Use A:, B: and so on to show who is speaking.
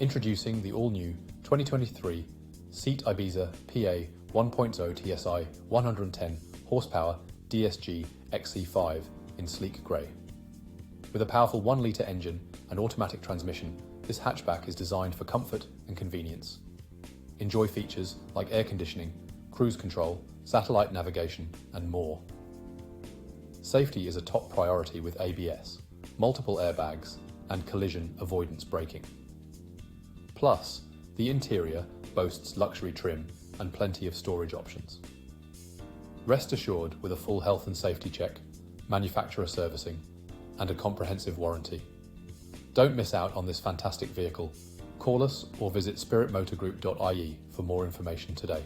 A: Introducing the all-new 2023 Seat Ibiza PA 1.0 TSI 110 horsepower DSG XC5 in sleek grey. With a powerful 1-litre engine and automatic transmission, this hatchback is designed for comfort and convenience. Enjoy features like air conditioning, cruise control, satellite navigation, and more. Safety is a top priority with ABS, multiple airbags, and collision avoidance braking. Plus, the interior boasts luxury trim and plenty of storage options. Rest assured with a full health and safety check, manufacturer servicing, and a comprehensive warranty. Don't miss out on this fantastic vehicle. Call us or visit spiritmotorgroup.ie for more information today.